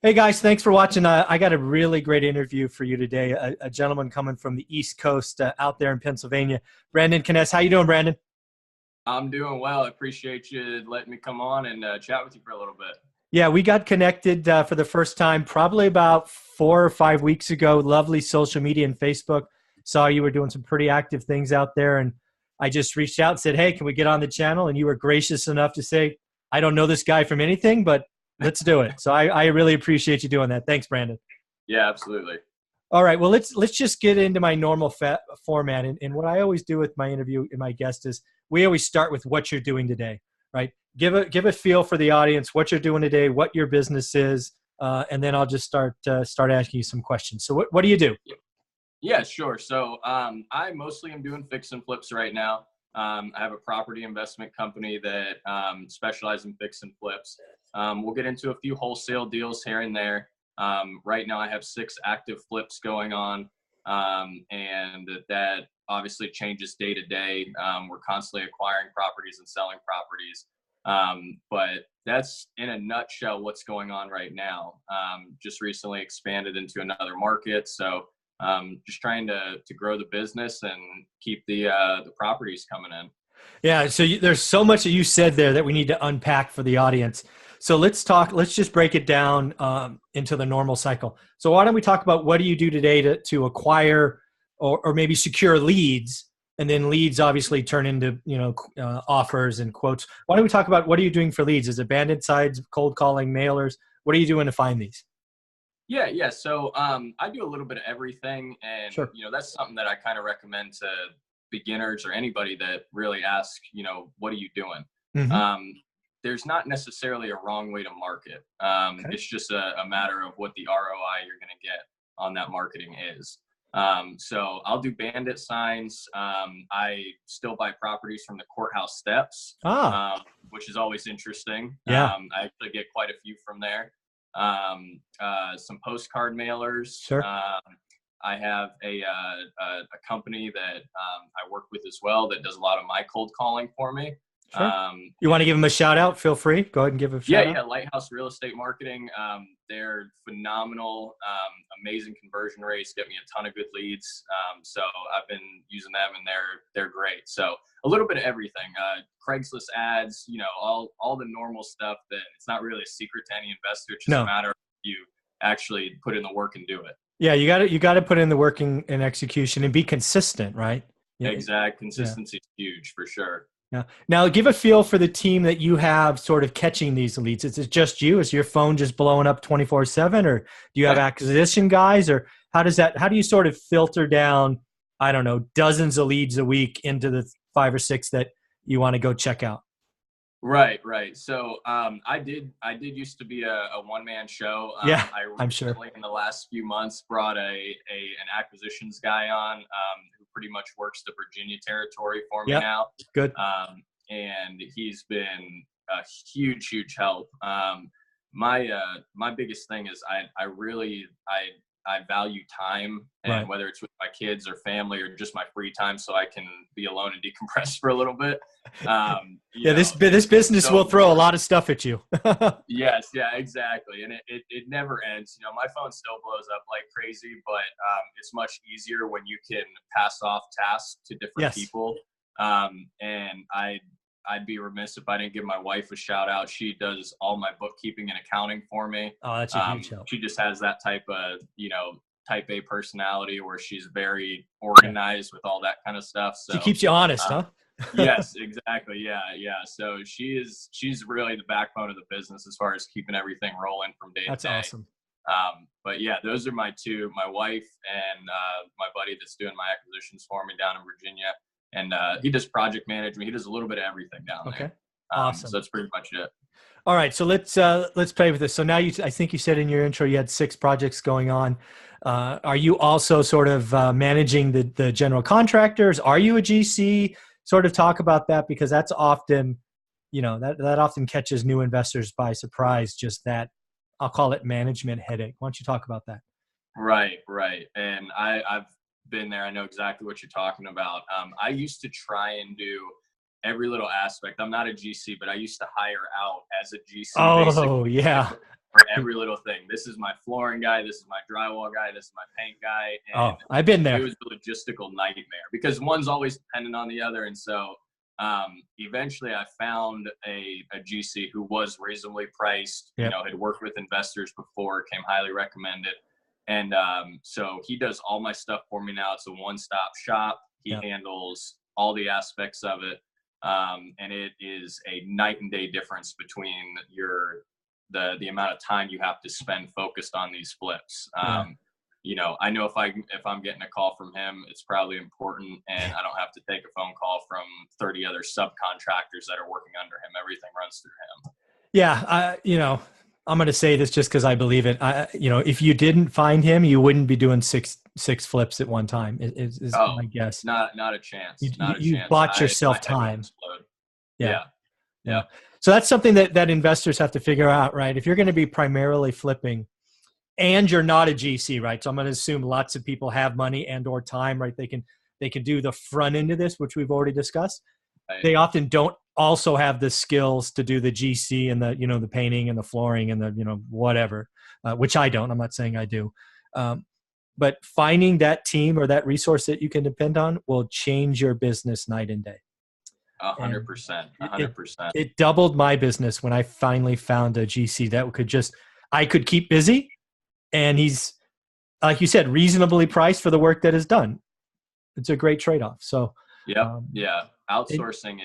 Hey guys, thanks for watching. I got a really great interview for you today. A gentleman coming from the East Coast out there in Pennsylvania, Brandon Knoess. How you doing, Brandon? I'm doing well. I appreciate you letting me come on and chat with you for a little bit. Yeah, we got connected for the first time probably about 4 or 5 weeks ago. Lovely social media and Facebook. Saw you were doing some pretty active things out there, and I just reached out and said, "Hey, can we get on the channel?" And you were gracious enough to say, "I don't know this guy from anything, but let's do it." So I really appreciate you doing that. Thanks, Brandon. Yeah, absolutely. All right. Well, let's just get into my normal format. And what I always do with my interview and my guest is we always start with what you're doing today, right? Give a feel for the audience, what you're doing today, what your business is, and then I'll just start asking you some questions. So what do you do? Yeah, sure. So I mostly am doing fix and flips right now. I have a property investment company that specializes in fix and flips. We'll get into a few wholesale deals here and there. Right now I have 6 active flips going on, and that obviously changes day to day. We're constantly acquiring properties and selling properties. But that's in a nutshell what's going on right now. Just recently expanded into another market. So just trying to grow the business and keep the properties coming in. Yeah. So there's so much that you said there that we need to unpack for the audience. So let's talk. Let's just break it down into the normal cycle. So why don't we talk about what do you do today to acquire or maybe secure leads, and then leads obviously turn into offers and quotes. Why don't we talk about what are you doing for leads? Is it bandit sides, cold calling, mailers? What are you doing to find these? Yeah. So I do a little bit of everything, and Sure. that's something that I kind of recommend to beginners or anybody that really asks, what are you doing? Mm-hmm. There's not necessarily a wrong way to market. Okay. It's just a matter of what the ROI you're going to get on that marketing is. So I'll do bandit signs. I still buy properties from the courthouse steps, which is always interesting. Yeah. I actually get quite a few from there. Some postcard mailers. Sure. I have a company that I work with as well that does a lot of my cold calling for me. Sure. You want to give them a shout out? Feel free. Go ahead and give a shout out. Yeah. Lighthouse Real Estate Marketing. They're phenomenal, amazing conversion rates, get me a ton of good leads. So I've been using them and they're great. So a little bit of everything, Craigslist ads, all the normal stuff that it's not really a secret to any investor. It's just a matter of you actually put in the work and do it. Yeah. You got to put in the work and execution and be consistent, right? Yeah. Exact. Consistency is huge for sure. Yeah. Now give a feel for the team that you have sort of catching these leads. Is it just you? Is your phone just blowing up 24/7, or do you have acquisition guys, or how do you sort of filter down, I don't know, dozens of leads a week into the 5 or 6 that you want to go check out? Right. So I did used to be a one-man show. Yeah, I I'm sure. in the last few months brought an acquisitions guy on who pretty much works the Virginia territory for me now. Good. And he's been a huge help. My biggest thing is I value time, and whether it's with my kids or family or just my free time, so I can be alone and decompress for a little bit. This business will throw a lot of stuff at you. Yes, yeah, exactly. And it never ends. My phone still blows up like crazy, but it's much easier when you can pass off tasks to different people. And I'd be remiss if I didn't give my wife a shout out. She does all my bookkeeping and accounting for me. Oh, that's a huge help. She just has that type of, type A personality where she's very organized with all that kind of stuff. So she keeps you honest, huh? Yes, exactly. Yeah. So she's really the backbone of the business as far as keeping everything rolling from day to day. That's awesome. But yeah, those are my two, my wife and my buddy that's doing my acquisitions for me down in Virginia. And he does project management. He does a little bit of everything down there. Okay. Awesome. So that's pretty much it. All right. So let's play with this. So now I think you said in your intro you had 6 projects going on. Are you also sort of managing the general contractors? Are you a GC? Sort of talk about that, because that's often, that often catches new investors by surprise. Just that, I'll call it management headache. Why don't you talk about that? Right. And I've been there. I know exactly what you're talking about. I used to try and do every little aspect. I'm not a GC, but I used to hire out as a GC. Oh, yeah. For every little thing. This is my flooring guy. This is my drywall guy. This is my paint guy. And Oh, I've been there. it was a logistical nightmare because one's always dependent on the other. And so eventually I found a GC who was reasonably priced, Yep. had worked with investors before, came highly recommended. And so he does all my stuff for me now. It's a one-stop shop. He Yep. handles all the aspects of it. And it is a night and day difference between the amount of time you have to spend focused on these flips. I know if I'm getting a call from him, it's probably important, and I don't have to take a phone call from 30 other subcontractors that are working under him. Everything runs through him. Yeah. I'm going to say this just because I believe it. If you didn't find him, you wouldn't be doing six flips at one time. Is my guess. Not a chance. You bought yourself time. Yeah. So that's something that investors have to figure out, right? If you're going to be primarily flipping and you're not a GC, right? So I'm going to assume lots of people have money and or time, right? They can do the front end of this, which we've already discussed. Right. They often don't also have the skills to do the GC and the painting and the flooring and the, whatever, which I don't. I'm not saying I do. But finding that team or that resource that you can depend on will change your business night and day. 100%. 100%. It doubled my business when I finally found a GC that I could keep busy, and he's, like you said, reasonably priced for the work that is done. It's a great trade-off. So outsourcing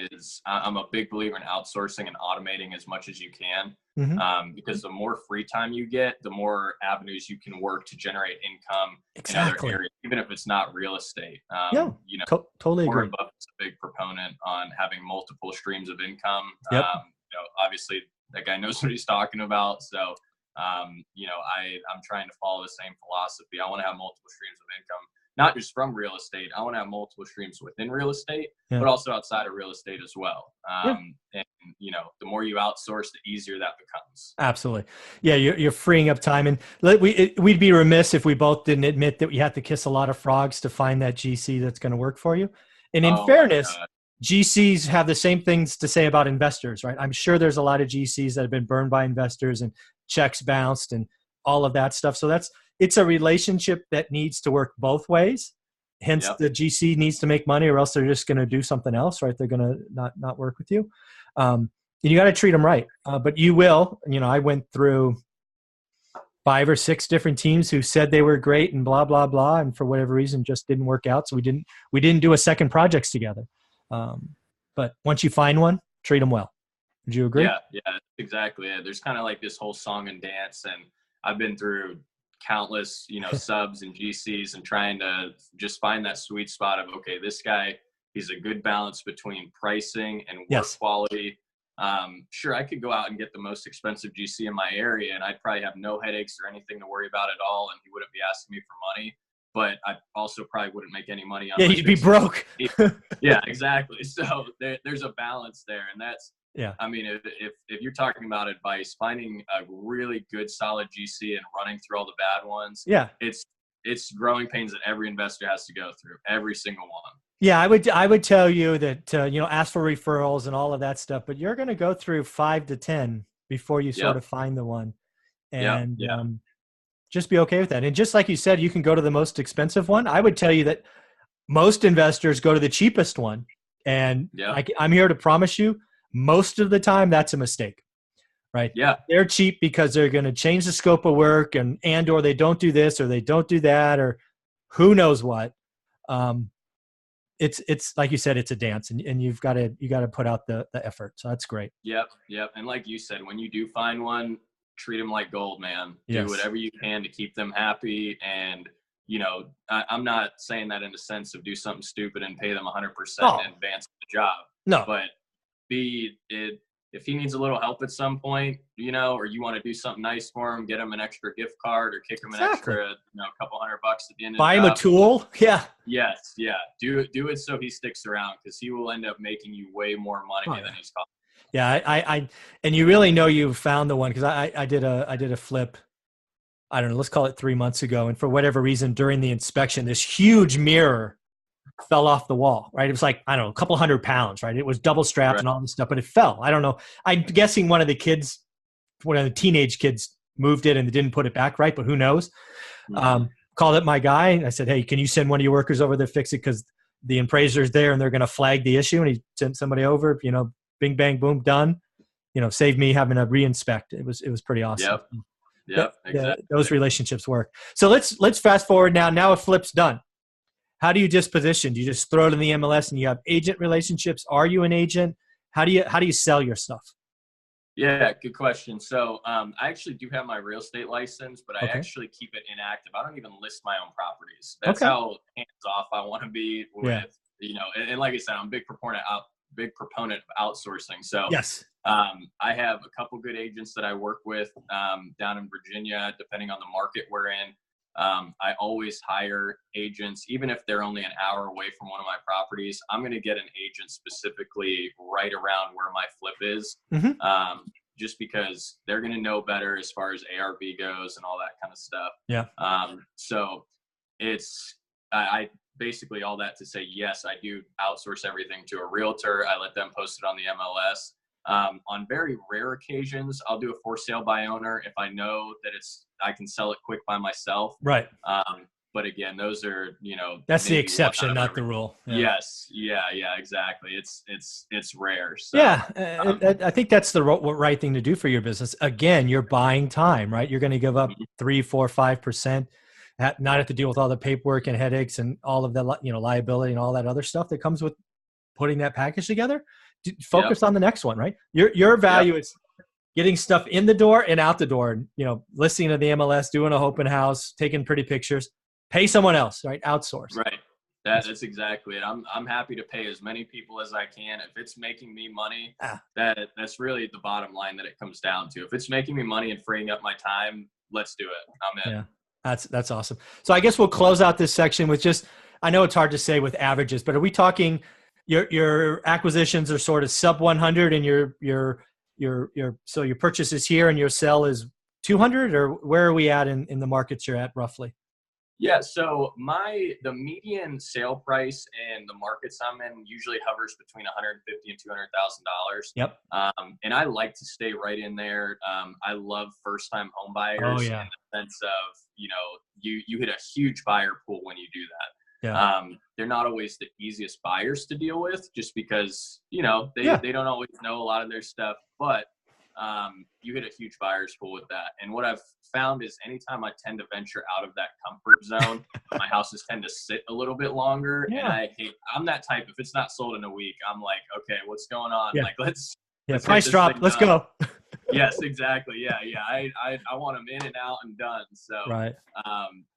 I'm a big believer in outsourcing and automating as much as you can. Mm-hmm. Because the more free time you get, the more avenues you can work to generate income in other areas, even if it's not real estate. Totally agree. Warren Buffett's a big proponent on having multiple streams of income. Yep. Obviously that guy knows what he's talking about. So, I'm trying to follow the same philosophy. I want to have multiple streams of income, not just from real estate. I want to have multiple streams within real estate, but also outside of real estate as well. And the more you outsource, the easier that becomes. Absolutely. Yeah. You're freeing up time, and we'd be remiss if we both didn't admit that we had to kiss a lot of frogs to find that GC that's going to work for you. And in fairness, GCs have the same things to say about investors, right? I'm sure there's a lot of GCs that have been burned by investors and checks bounced and all of that stuff. So it's a relationship that needs to work both ways. Hence, the GC needs to make money, or else they're just going to do something else, right? They're going to not work with you. And you got to treat them right. But you will. I went through 5 or 6 different teams who said they were great and blah blah blah, and for whatever reason just didn't work out. So we didn't do a second projects together. But once you find one, treat them well. Would you agree? Yeah, exactly. Yeah. There's kind of like this whole song and dance, and I've been through countless, subs and GCs, and trying to just find that sweet spot of, okay, this guy, he's a good balance between pricing and work quality. Sure, I could go out and get the most expensive GC in my area, and I'd probably have no headaches or anything to worry about at all, and he wouldn't be asking me for money. But I also probably wouldn't make any money on. You'd be broke. Yeah, exactly. So there's a balance there, and that's. Yeah. I mean, if you're talking about advice, finding a really good, solid GC and running through all the bad ones. Yeah. It's growing pains that every investor has to go through, every single one. Yeah, I would tell you that ask for referrals and all of that stuff, but you're going to go through 5 to 10 before you sort of find the one, and just be okay with that. And just like you said, you can go to the most expensive one. I would tell you that most investors go to the cheapest one, and I'm here to promise you, most of the time that's a mistake, right? Yeah. They're cheap because they're going to change the scope of work and or they don't do this or they don't do that or who knows what. It's like you said, it's a dance, and you got to put out the effort. So that's great. Yep. And like you said, when you do find one, treat them like gold, man. Yes. Do whatever you can to keep them happy. And, I'm not saying that in the sense of do something stupid and pay them 100% in advance of the job. No. But if he needs a little help at some point, or you want to do something nice for him, get him an extra gift card or kick him an extra, couple $100 at the end of the Buy him a tool. Yeah. Yes. Yeah. Do it so he sticks around, because he will end up making you way more money than he's costing. Yeah. I and you really know you've found the one, because I did a flip, I don't know, let's call it 3 months ago. And for whatever reason, during the inspection, this huge mirror fell off the wall, right? It was like, I don't know, a couple 100 pounds, right? It was double strapped and all this stuff, but it fell. I don't know. I'm guessing one of the teenage kids moved it and they didn't put it back right, but who knows? Mhm. Called up my guy and I said, hey, can you send one of your workers over there to fix it? Because the appraiser's there and they're going to flag the issue. And he sent somebody over, bing, bang, boom, done. Saved me having to re-inspect. It was pretty awesome. Yep. Exactly. Those relationships work. So let's fast forward now. Now a flip's done. How do you just position? Do you just throw it in the MLS and you have agent relationships? Are you an agent? How do you sell your stuff? Yeah, good question. So I actually do have my real estate license, but I Okay. actually keep it inactive. I don't even list my own properties. That's how hands off I want to be with, and like I said, I'm a big proponent of outsourcing. So yes, I have a couple good agents that I work with down in Virginia, depending on the market we're in. I always hire agents, even if they're only an hour away from one of my properties. I'm going to get an agent specifically right around where my flip is, just because they're going to know better as far as ARV goes and all that kind of stuff. Yeah. So I basically all that to say, yes, I do outsource everything to a realtor. I let them post it on the MLS. On very rare occasions, I'll do a for sale by owner if I know that I can sell it quick by myself. Right. But again, those are, that's the exception, not the rule. Yeah. Yes. Yeah, exactly. It's rare. So, I think that's the right thing to do for your business. Again, you're buying time, right? You're going to give up 3, 4, 5%, not have to deal with all the paperwork and headaches and all of the, liability and all that other stuff that comes with putting that package together. Focus on the next one, right? Your value is getting stuff in the door and out the door, listing to the MLS, doing an open house, taking pretty pictures, pay someone else, right? Outsource. Right. That's exactly it. I'm happy to pay as many people as I can. If it's making me money, that's really the bottom line that it comes down to. If it's making me money and freeing up my time, let's do it. I'm in. Yeah, that's awesome. So I guess we'll close out this section with I know it's hard to say with averages, but are we talking your acquisitions are sort of sub 100 and so your purchase is here and your sell is 200, or where are we at in the markets you're at roughly? Yeah, so the median sale price in the markets I'm in usually hovers between $150,000 and $200,000. Yep. And I like to stay right in there. I love first-time home buyers in the sense of you hit a huge buyer pool when you do that. Yeah. They're not always the easiest buyers to deal with, just because they don't always know a lot of their stuff, but you hit a huge buyer's pool with that. And what I've found is anytime I tend to venture out of that comfort zone, my houses tend to sit a little bit longer. Yeah. And I'm that type. If it's not sold in a week, I'm like, okay, what's going on? Yeah. Like, let's price drop. Let's go. Yes, exactly. Yeah. I want them in and out and done. So, right.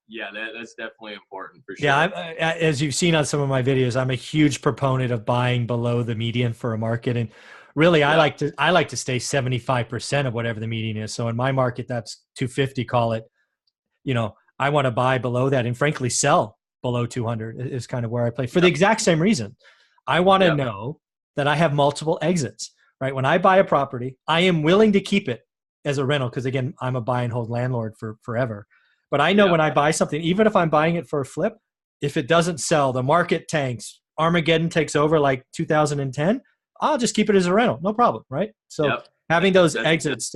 That's definitely important for sure. Yeah. As you've seen on some of my videos, I'm a huge proponent of buying below the median for a market. And really, I like to stay 75% of whatever the median is. So in my market, that's 250, call it. I want to buy below that and frankly sell below 200 is kind of where I play for the exact same reason. I want to know that I have multiple exits, right? When I buy a property, I am willing to keep it as a rental because, again, I'm a buy and hold landlord for forever. But I know when I buy something, even if I'm buying it for a flip, if it doesn't sell, the market tanks, Armageddon takes over like 2010, I'll just keep it as a rental. No problem, right? So having those exits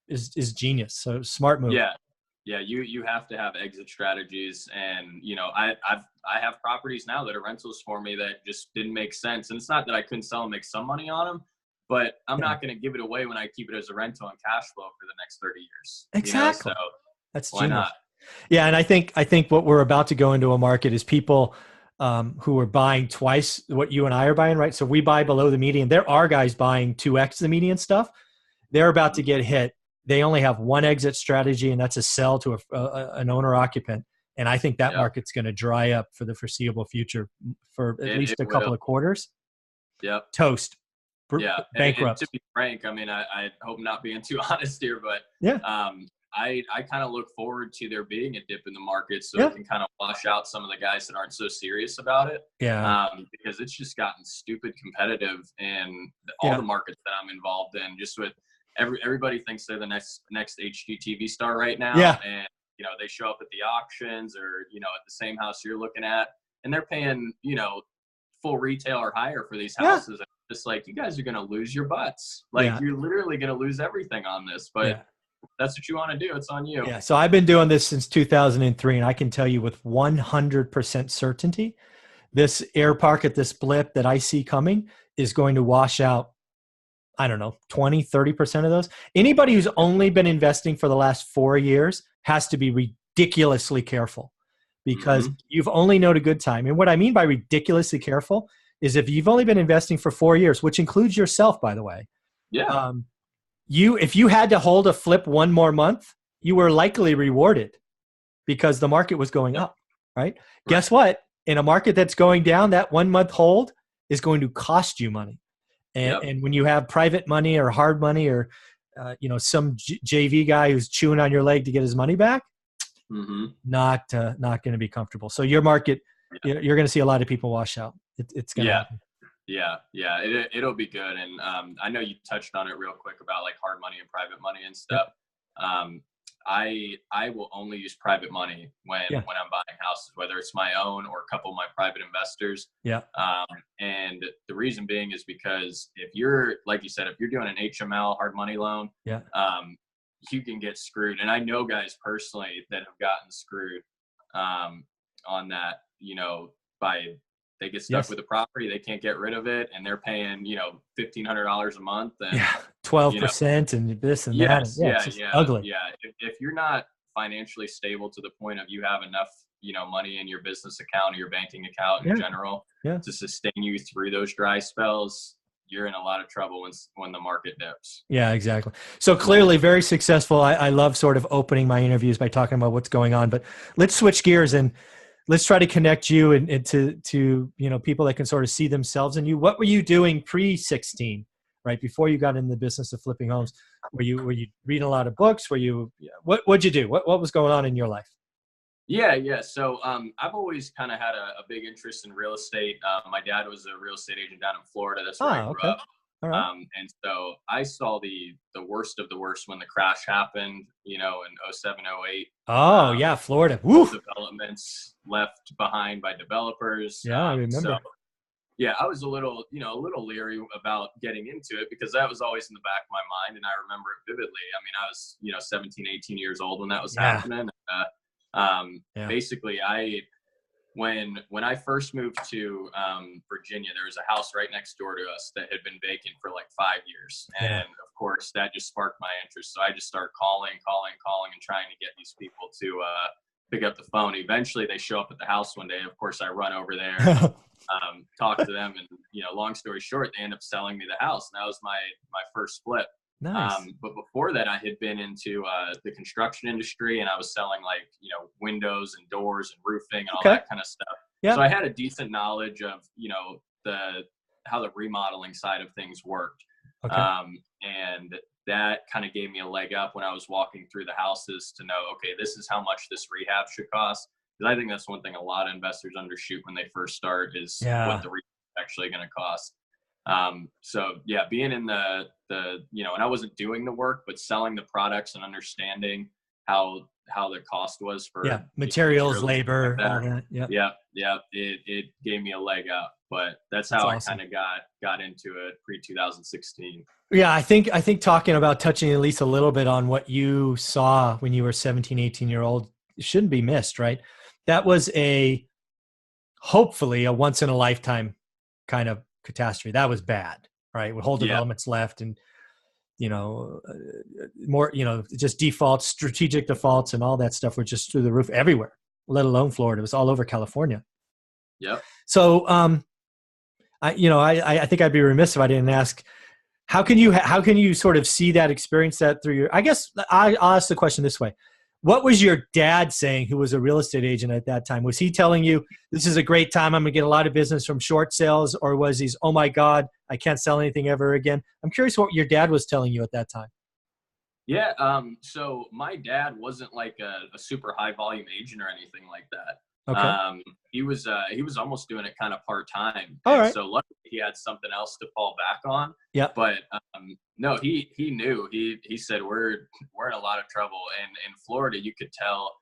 is genius. So smart move. Yeah. Yeah, you have to have exit strategies, and I have properties now that are rentals for me that just didn't make sense, and it's not that I couldn't sell and make some money on them, but I'm not going to give it away when I keep it as a rental and cash flow for the next 30 years. Exactly. So that's why genius. not? Yeah, and I think what we're about to go into a market is people who are buying twice what you and I are buying, right? So we buy below the median. There are guys buying 2x the median stuff. They're about to get hit. They only have one exit strategy, and that's a sell to an owner occupant. And I think that market's going to dry up for the foreseeable future for at least a couple of quarters. Yep. Toast. Bankrupt. And to be frank, I mean, I hope not being too honest here, but I kind of look forward to there being a dip in the market so it can kind of wash out some of the guys that aren't so serious about it. Yeah. Because it's just gotten stupid competitive in all the markets that I'm involved in, just with everybody thinks they're the next HGTV star right now. Yeah. And, they show up at the auctions or, at the same house you're looking at, and they're paying, full retail or higher for these houses. Yeah. It's like, you guys are going to lose your butts. Like you're literally going to lose everything on this, but that's what you want to do, it's on you. Yeah. So I've been doing this since 2003, and I can tell you with 100% certainty, this air pocket, this blip that I see coming is going to wash out, I don't know, 20, 30% of those. Anybody who's only been investing for the last 4 years has to be ridiculously careful, because you've only known a good time. And what I mean by ridiculously careful is if you've only been investing for 4 years, which includes yourself, by the way. Yeah. If you had to hold a flip one more month, you were likely rewarded because the market was going up, right? Guess what? In a market that's going down, that 1 month hold is going to cost you money. And when you have private money or hard money, or some JV guy who's chewing on your leg to get his money back, not going to be comfortable. So your market, you're going to see a lot of people wash out. It's going to happen. Yeah. It'll be good. And I know you touched on it real quick about like hard money and private money and stuff. I will only use private money when I'm buying houses, whether it's my own or a couple of my private investors. And the reason being is because if you're, like you said, if you're doing an HML hard money loan, you can get screwed. And I know guys personally that have gotten screwed on that, they get stuck with the property, they can't get rid of it, and they're paying, $1,500 a month, and 12% and this and that. It's ugly. If you're not financially stable to the point of you have enough, money in your business account or your banking account in general to sustain you through those dry spells, you're in a lot of trouble when the market dips. Yeah, exactly. So clearly very successful. I love sort of opening my interviews by talking about what's going on, but let's switch gears and let's try to connect you and to people that can sort of see themselves in you. What were you doing pre-16, right? Before you got in the business of flipping homes? Were you reading a lot of books? What'd you do? What was going on in your life? Yeah. So I've always kind of had a big interest in real estate. My dad was a real estate agent down in Florida. That's where I grew up. All right. And so I saw the worst of the worst when the crash happened, in 07, 08. Oh, yeah, Florida. Woo! Developments left behind by developers. Yeah, I remember. So, I was a little leery about getting into it because that was always in the back of my mind, and I remember it vividly. I mean, I was 17, 18 years old when that was happening. Basically, when I first moved to Virginia, there was a house right next door to us that had been vacant for like 5 years. And of course that just sparked my interest. So I just started calling and trying to get these people to pick up the phone. Eventually they show up at the house one day. Of course I run over there, talk to them, and long story short, they end up selling me the house. And that was my first flip. Nice. But before that, I had been into the construction industry, and I was selling windows and doors and roofing and all that kind of stuff. So I had a decent knowledge of how the remodeling side of things worked. And that kind of gave me a leg up when I was walking through the houses to know, okay, this is how much this rehab should cost. Because I think that's one thing a lot of investors undershoot when they first start is what the rehab is actually going to cost. Being in the and I wasn't doing the work, but selling the products and understanding how the cost was for materials, labor, all that. It gave me a leg up, but that's how I kind of got into it pre-2016. I think talking about touching at least a little bit on what you saw when you were 17, 18-year-old shouldn't be missed, right? That was hopefully a once in a lifetime kind of catastrophe. That was bad, right? With whole developments left, and more, just defaults, strategic defaults, and all that stuff were just through the roof everywhere. Let alone Florida. It was all over California. So, I think I'd be remiss if I didn't ask, how can you sort of see that, experience that through I guess I'll ask the question this way. What was your dad saying, who was a real estate agent at that time? Was he telling you, this is a great time, I'm going to get a lot of business from short sales? Or was he, oh my God, I can't sell anything ever again? I'm curious what your dad was telling you at that time. So my dad wasn't like a super high volume agent or anything like that. He was almost doing it kind of part-time. All right. So luckily he had something else to fall back on. But no, he knew. He said we're in a lot of trouble, and in Florida you could tell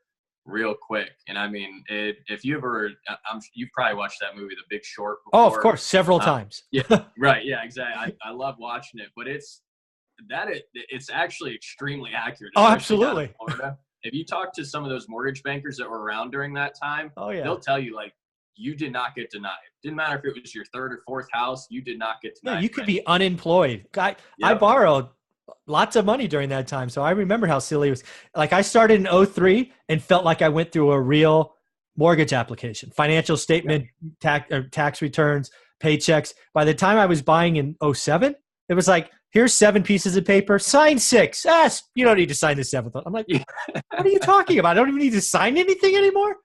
real quick. And I mean, if you ever, you've probably watched that movie, The Big Short, before. Oh, of course, several times. Right. Yeah, exactly. I love watching it, but it's actually extremely accurate. Oh, Especially down in absolutely. Florida. If you talk to some of those mortgage bankers that were around during that time, Oh yeah. they'll tell you like, you did not get denied. Didn't matter if it was your third or fourth house, you did not get Yeah, denied. you could be unemployed. I Yep. borrowed lots of money during that time. So I remember how silly it was. Like I started in '03 and felt like I went through a real mortgage application, financial statement, tax returns, paychecks. By the time I was buying in '07, it was like, here's 7 pieces of paper, sign 6. You don't need to sign the 7th one. I'm like, Yeah. what are you talking about? I don't even need to sign anything anymore.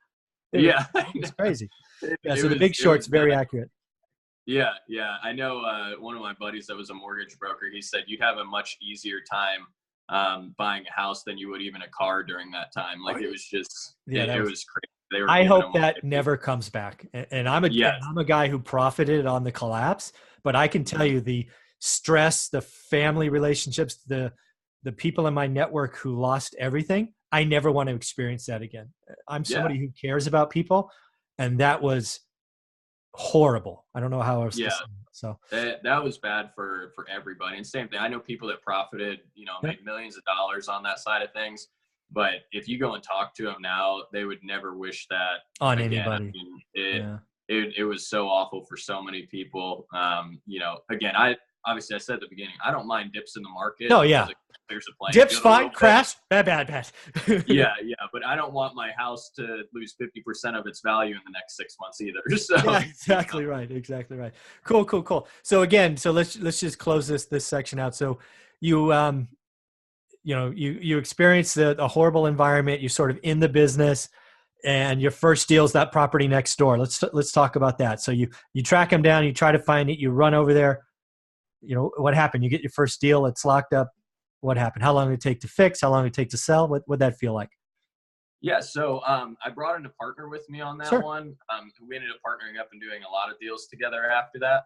It was crazy. Yeah, so The Big Short's very accurate. Yeah, I know one of my buddies that was a mortgage broker, he said you'd have a much easier time buying a house than you would even a car during that time. Like it was just, it was crazy. I hope that never comes back. And I'm a guy who profited on the collapse, but I can tell you the stress, the family relationships, the people in my network who lost everything, I never want to experience that again. I'm somebody who cares about people, and that was horrible. I don't know how else to say it. So that was bad for everybody. And same thing, I know people that profited, made millions of dollars on that side of things. But if you go and talk to them now, they would never wish that on again. anybody. I mean, it was so awful for so many people. Again, I said at the beginning, I don't mind dips in the market. No, yeah. There's a Dips fine, crash, bad. Yeah, but I don't want my house to lose 50% of its value in the next 6 months either. So yeah, exactly right. Cool. So again, let's just close this section out. So you you experience a horrible environment. You're sort of in the business, and your first deal is that property next door. Let's talk about that. So you track them down, you try to find it, you run over there. What happened? You get your first deal, it's locked up. What happened? How long did it take to fix? How long did it take to sell? What'd that feel like? Yeah, so I brought in a partner with me on that one. We ended up partnering up and doing a lot of deals together after that.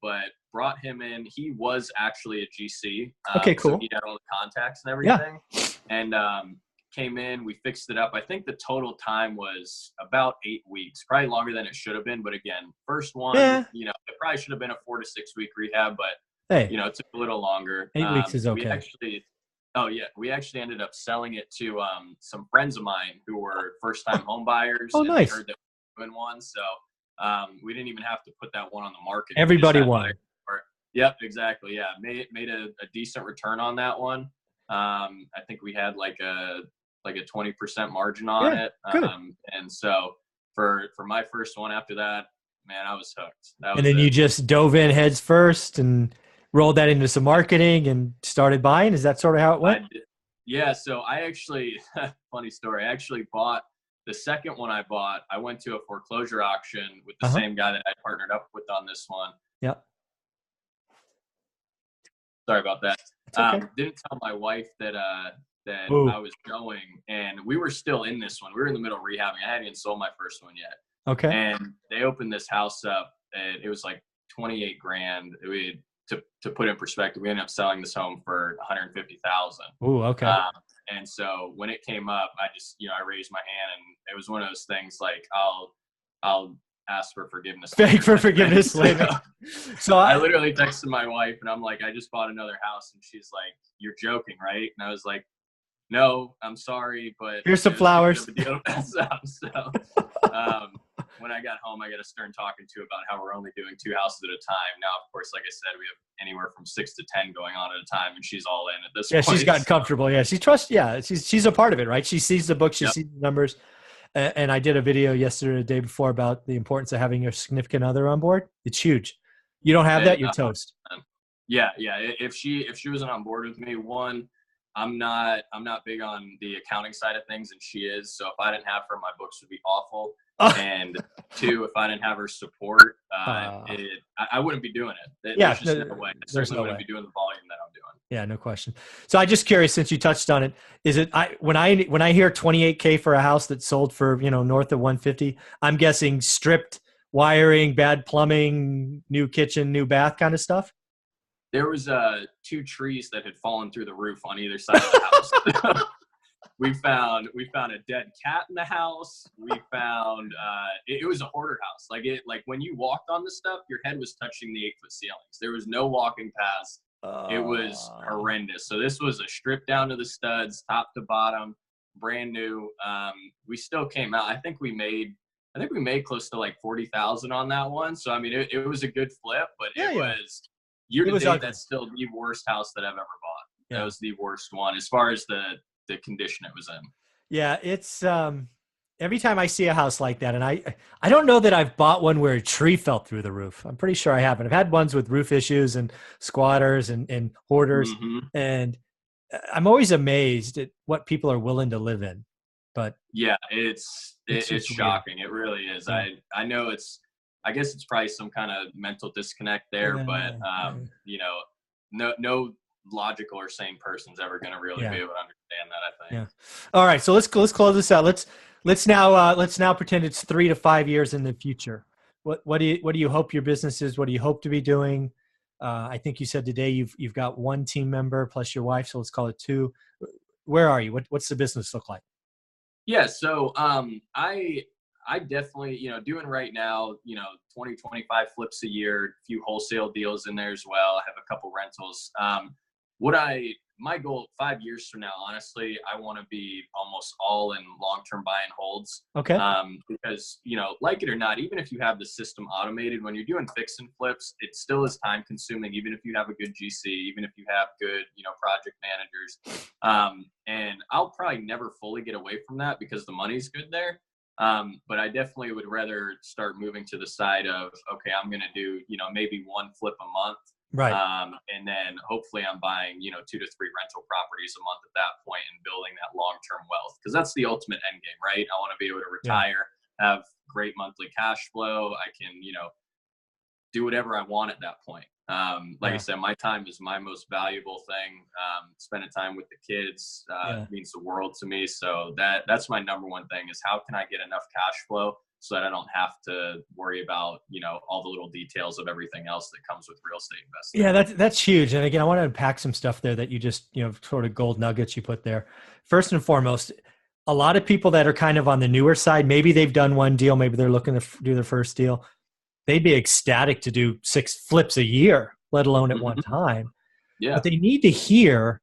But brought him in. He was actually a GC. Okay, cool. So he had all the contacts and everything. Yeah. And came in, we fixed it up. I think the total time was about 8 weeks, probably longer than it should have been. But again, first one, it probably should have been a 4 to 6 week rehab, but it took a little longer. 8 weeks is okay. We actually ended up selling it to some friends of mine who were first-time home buyers. Oh, nice. They heard that we were doing one, so we didn't even have to put that one on the market. Everybody won. Yep, exactly. Yeah, made a decent return on that one. I think we had like a 20% margin on it. And so for my first one after that, man, I was hooked. And then you just dove in heads first and rolled that into some marketing and started buying? Is that sort of how it went? Yeah. So I actually, funny story, I actually bought the second one I bought. I went to a foreclosure auction with the same guy that I partnered up with on this one. Yeah. Sorry about that. Okay. Didn't tell my wife that I was going, and we were still in this one. We were in the middle of rehabbing. I hadn't even sold my first one yet. Okay. And they opened this house up, and it was like $28,000. To put in perspective, we ended up selling this home for $150,000. Ooh, okay. And so when it came up, I just, I raised my hand, and it was one of those things like, I'll ask for forgiveness. Beg for forgiveness later. So I literally texted my wife, and I'm like, I just bought another house, and she's like, "You're joking, right?" And I was like, "No, I'm sorry, but here's some flowers." When I got home, I got a stern talking to about how we're only doing 2 houses at a time. Now, of course, like I said, we have anywhere from 6 to 10 going on at a time, and she's all in at this point. Yeah, she's gotten comfortable. Yeah, she trusts. Yeah, she's a part of it, right? She sees the book, she sees the numbers. And I did a video yesterday, the day before, about the importance of having your significant other on board. It's huge. You don't have that, you're toast. Yeah. If she wasn't on board with me, one, I'm not big on the accounting side of things, and she is. So if I didn't have her, my books would be awful. And 2, if I didn't have her support, I wouldn't be doing it. There's just no way. I certainly wouldn't be doing the volume that I'm doing. Yeah, no question. So I'm just curious, since you touched on it, is it when I hear $28,000 for a house that sold for north of $150,000, I'm guessing stripped wiring, bad plumbing, new kitchen, new bath kind of stuff? There was 2 trees that had fallen through the roof on either side of the house. We found a dead cat in the house. We found it was a hoarder house. Like when you walked on the stuff, your head was touching the 8-foot ceilings. There was no walking paths. It was horrendous. So this was a strip down to the studs, top to bottom, brand new. We still came out. I think we made close to like 40,000 on that one. So I mean, it was a good flip, but it was year to date. That's still the worst house that I've ever bought. That was the worst one as far as the condition it was in. Yeah, it's every time I see a house like that, and I don't know that I've bought one where a tree fell through the roof. I'm pretty sure I haven't. I've had ones with roof issues and squatters and hoarders, and I'm always amazed at what people are willing to live in. But yeah, it's shocking. It really is. Yeah. I know I guess it's probably some kind of mental disconnect there, but you know, no logical or sane person's ever going to really be able to understand that, I think. Yeah. All right. So let's close this out. Let's now pretend it's 3 to 5 years in the future. What do you hope your business is? What do you hope to be doing? I think you said today you've got one team member plus your wife, so let's call it 2. Where are you? What's the business look like? Yeah. So I definitely, you know, doing right now, you know, 20, 25 flips a year, a few wholesale deals in there as well. I have a couple rentals. My goal 5 years from now, honestly, I want to be almost all in long-term buy and holds. Okay. Because, you know, like it or not, even if you have the system automated, when you're doing fix and flips, it still is time consuming, even if you have a good GC, even if you have good, you know, project managers. And I'll probably never fully get away from that because the money's good there. But I definitely would rather start moving to the side of, okay, I'm going to do, you know, maybe 1 flip a month. Right. And then hopefully I'm buying, you know, 2 to 3 rental properties a month at that point and building that long-term wealth. Because that's the ultimate end game, right? I want to be able to retire, have great monthly cash flow. I can, you know, do whatever I want at that point. Like I said, my time is my most valuable thing. Spending time with the kids means the world to me. So that's my number one thing is how can I get enough cash flow so that I don't have to worry about, you know, all the little details of everything else that comes with real estate investing. Yeah, that's huge. And again, I want to unpack some stuff there that you just, you know, sort of gold nuggets you put there. First and foremost, a lot of people that are kind of on the newer side, maybe they've done one deal, maybe they're looking to do their first deal. They'd be ecstatic to do 6 flips a year, let alone at one time. Yeah. But they need to hear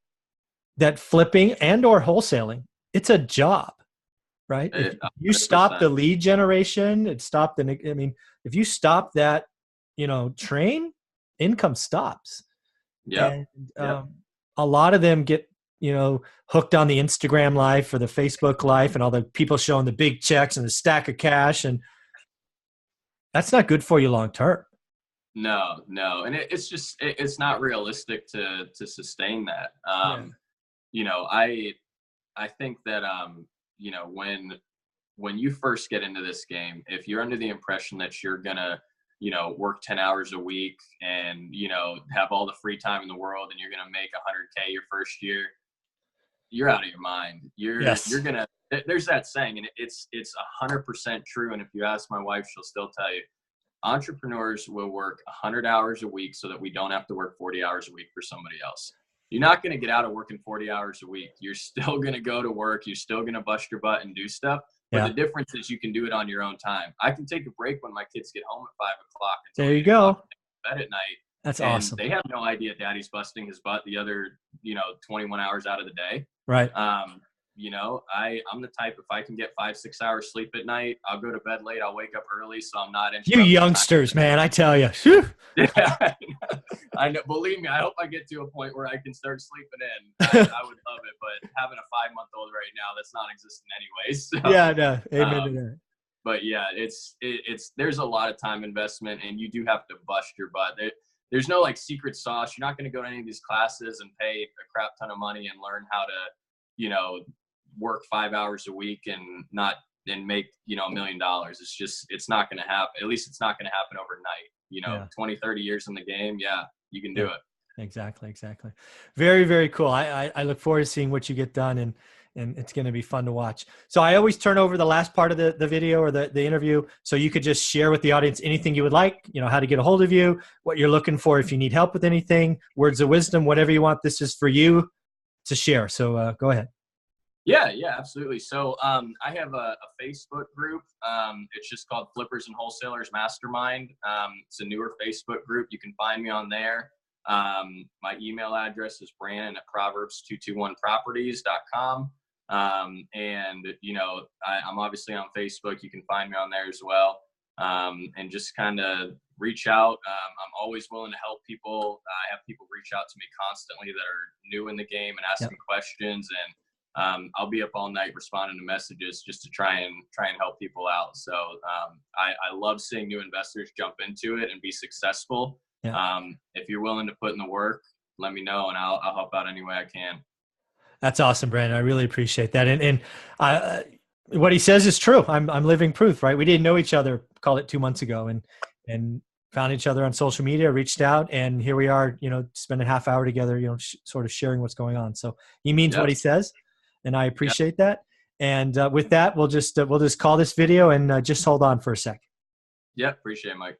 that flipping and or wholesaling, it's a job, right? If you stop the lead generation, if you stop that, you know, train, income stops. Yeah. And a lot of them get, you know, hooked on the Instagram life or the Facebook life and all the people showing the big checks and the stack of cash, and that's not good for you long term. No. And it's not realistic to sustain that. You know, I think that, you know, when you first get into this game, if you're under the impression that you're going to, you know, work 10 hours a week and, you know, have all the free time in the world and you're going to make 100K your first year, you're out of your mind. You're going to, there's that saying, and it's 100% true. And if you ask my wife, she'll still tell you, entrepreneurs will work 100 hours a week so that we don't have to work 40 hours a week for somebody else. You're not going to get out of working 40 hours a week. You're still going to go to work. You're still going to bust your butt and do stuff. But the difference is you can do it on your own time. I can take a break when my kids get home at 5 o'clock. There you go. Bed at night. That's awesome. They have no idea daddy's busting his butt the other, you know, 21 hours out of the day. Right. You know, I'm the type, if I can get 5-6 hours sleep at night, I'll go to bed late. I'll wake up early. So I'm not You youngsters, man, I tell you. Yeah, I know. Believe me, I hope I get to a point where I can start sleeping in. I would love it, but having a 5-month-old right now, that's non-existent anyways. So, yeah, no, amen to that. But yeah, it's there's a lot of time investment, and you do have to bust your butt. There's no like secret sauce. You're not going to go to any of these classes and pay a crap ton of money and learn how to, you know, work 5 hours a week and make, you know, $1 million. It's not going to happen. At least it's not going to happen overnight. You know, 20, 30 years in the game. Yeah, you can do it. Exactly. Very, very cool. I look forward to seeing what you get done, and it's going to be fun to watch. So I always turn over the last part of the video or the interview, so you could just share with the audience anything you would like, you know, how to get a hold of you, what you're looking for, if you need help with anything, words of wisdom, whatever you want. This is for you to share. So go ahead. Yeah, absolutely. So I have a Facebook group. It's just called Flippers and Wholesalers Mastermind. It's a newer Facebook group. You can find me on there. My email address is brandon@proverbs221properties.com. And, you know, I'm obviously on Facebook. You can find me on there as well. And just kind of reach out. I'm always willing to help people. I have people reach out to me constantly that are new in the game and asking questions. And I'll be up all night responding to messages just to try and help people out. So I love seeing new investors jump into it and be successful. If you're willing to put in the work, let me know and I'll help out any way I can. That's awesome, Brandon. I really appreciate that. And what he says is true. I'm living proof, right? We didn't know each other, call it 2 months ago, and found each other on social media, reached out, and here we are, you know, spending a half hour together, you know, sort of sharing what's going on. So he means what he says, and I appreciate that. And with that, we'll just call this video and just hold on for a sec. Yeah, appreciate it, Mike.